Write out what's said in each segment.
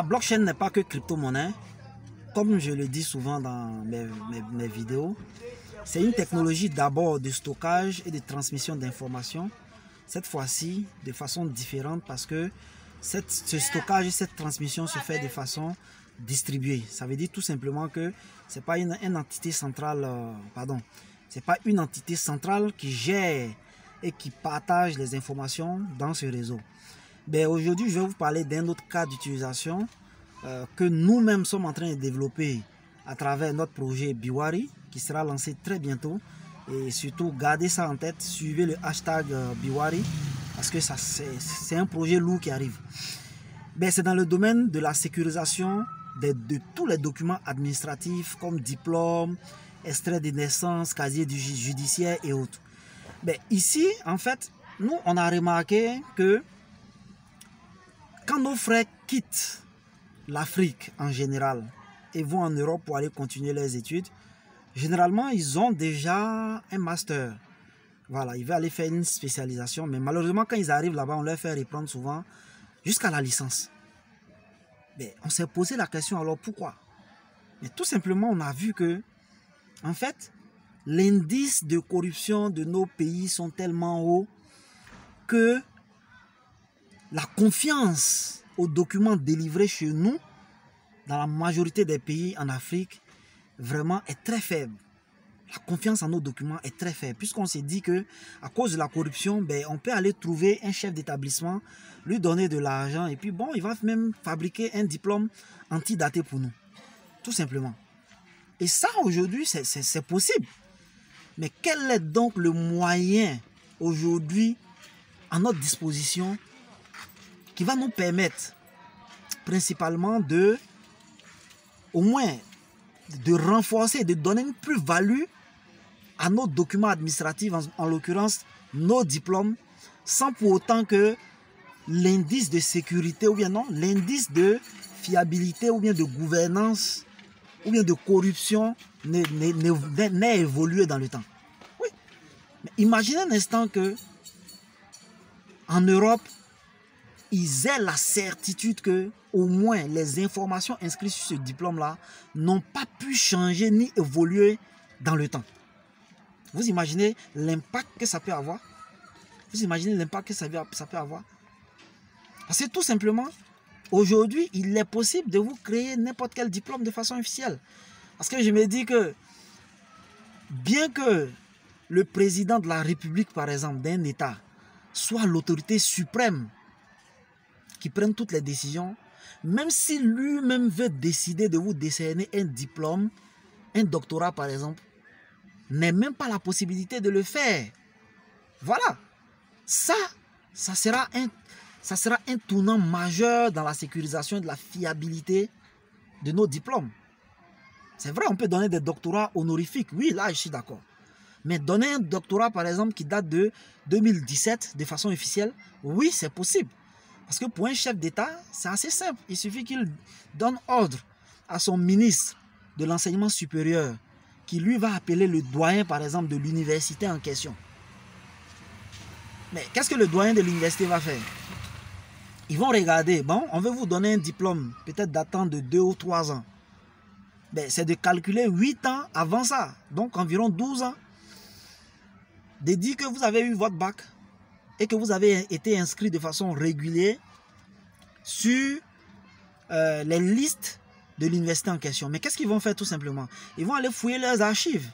La blockchain n'est pas que crypto-monnaie. Comme je le dis souvent dans mes vidéos, c'est une technologie d'abord de stockage et de transmission d'informations. Cette fois-ci, de façon différente parce que ce stockage et cette transmission se fait de façon distribuée. Ça veut dire tout simplement que c'est pas une entité centrale, c'est pas une entité centrale qui gère et qui partage les informations dans ce réseau. Ben, aujourd'hui, je vais vous parler d'un autre cas d'utilisation que nous-mêmes sommes en train de développer à travers notre projet Biwari qui sera lancé très bientôt. Et surtout, gardez ça en tête, suivez le hashtag Biwari parce que c'est un projet lourd qui arrive. Ben, c'est dans le domaine de la sécurisation de tous les documents administratifs comme diplôme, extrait de naissance, casier judiciaire et autres. Ben, ici, en fait, nous, on a remarqué que quand nos frères quittent l'Afrique en général et vont en Europe pour aller continuer leurs études, généralement, ils ont déjà un master. Voilà, ils veulent aller faire une spécialisation, mais malheureusement, quand ils arrivent là-bas, on leur fait reprendre souvent jusqu'à la licence. Mais on s'est posé la question, alors pourquoi? Mais tout simplement, on a vu que, en fait, l'indice de corruption de nos pays sont tellement hauts que la confiance aux documents délivrés chez nous, dans la majorité des pays en Afrique, vraiment est très faible. La confiance en nos documents est très faible, puisqu'on s'est dit que à cause de la corruption, ben, on peut aller trouver un chef d'établissement, lui donner de l'argent, et puis bon, il va même fabriquer un diplôme antidaté pour nous. Tout simplement. Et ça, aujourd'hui, c'est possible. Mais quel est donc le moyen aujourd'hui à notre disposition qui va nous permettre principalement de, au moins, de renforcer, de donner une plus-value à nos documents administratifs, en l'occurrence nos diplômes, sans pour autant que l'indice de sécurité ou bien non, l'indice de fiabilité ou bien de gouvernance ou bien de corruption n'ait évolué dans le temps. Oui. Mais imaginez un instant que en Europe, ils aient la certitude que au moins les informations inscrites sur ce diplôme-là n'ont pas pu changer ni évoluer dans le temps. Vous imaginez l'impact que ça peut avoir? Vous imaginez l'impact que ça peut avoir? Parce que tout simplement, aujourd'hui, il est possible de vous créer n'importe quel diplôme de façon officielle. Parce que je me dis que, bien que le président de la République, par exemple, d'un État, soit l'autorité suprême qui prenne toutes les décisions, même si lui-même veut décider de vous décerner un diplôme, un doctorat par exemple, n'est même pas la possibilité de le faire. Voilà. Ça sera un tournant majeur dans la sécurisation et de la fiabilité de nos diplômes. C'est vrai, on peut donner des doctorats honorifiques. Oui, là, je suis d'accord. Mais donner un doctorat, par exemple, qui date de 2017 de façon officielle, oui, c'est possible. Parce que pour un chef d'État, c'est assez simple. Il suffit qu'il donne ordre à son ministre de l'enseignement supérieur qui lui va appeler le doyen, par exemple, de l'université en question. Mais qu'est-ce que le doyen de l'université va faire? Ils vont regarder, bon, on veut vous donner un diplôme, peut-être datant de 2 ou 3 ans. Ben, c'est de calculer 8 ans avant ça, donc environ 12 ans. De dire que vous avez eu votre bac et que vous avez été inscrit de façon régulière sur les listes de l'université en question. Mais qu'est-ce qu'ils vont faire tout simplement? Ils vont aller fouiller leurs archives.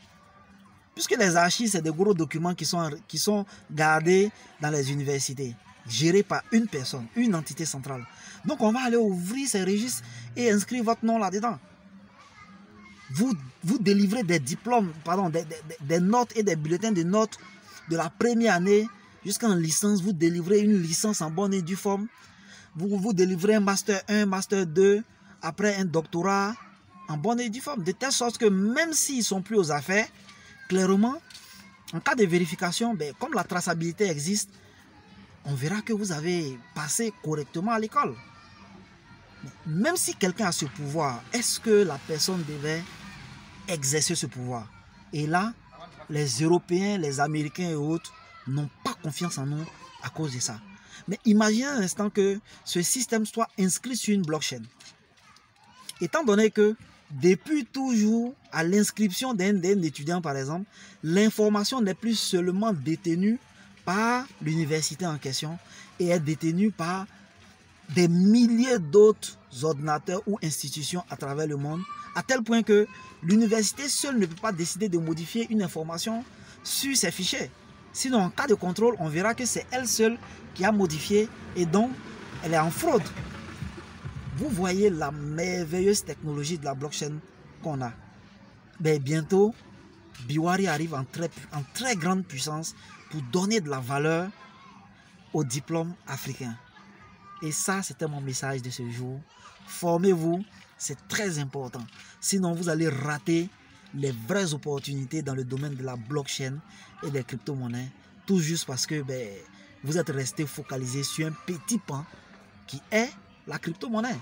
Puisque les archives, c'est des gros documents qui sont gardés dans les universités, gérés par une personne, une entité centrale. Donc on va aller ouvrir ces registres et inscrire votre nom là-dedans. Vous délivrez des diplômes, pardon, des notes et des bulletins de notes de la première année jusqu'en licence. Vous délivrez une licence en bonne et due forme. Vous délivrez un master 1, master 2, après un doctorat en bonne et due forme. De telle sorte que même s'ils ne sont plus aux affaires, clairement, en cas de vérification, ben, comme la traçabilité existe, on verra que vous avez passé correctement à l'école. Même si quelqu'un a ce pouvoir, est-ce que la personne devait exercer ce pouvoir? Et là, les Européens, les Américains et autres n'ont pas confiance en nous à cause de ça. Mais imaginez un instant que ce système soit inscrit sur une blockchain. Étant donné que depuis toujours, à l'inscription d'un étudiant, par exemple, l'information n'est plus seulement détenue par l'université en question et est détenue par des milliers d'autres ordinateurs ou institutions à travers le monde, à tel point que l'université seule ne peut pas décider de modifier une information sur ses fichiers. Sinon, en cas de contrôle, on verra que c'est elle seule qui a modifié et donc elle est en fraude. Vous voyez la merveilleuse technologie de la blockchain qu'on a. Mais bientôt, Biwari arrive en très grande puissance pour donner de la valeur au diplôme africain. Et ça, c'était mon message de ce jour. Formez-vous, c'est très important. Sinon, vous allez rater les vraies opportunités dans le domaine de la blockchain et des crypto-monnaies. Tout juste parce que vous êtes resté focalisé sur un petit pan qui est la crypto-monnaie.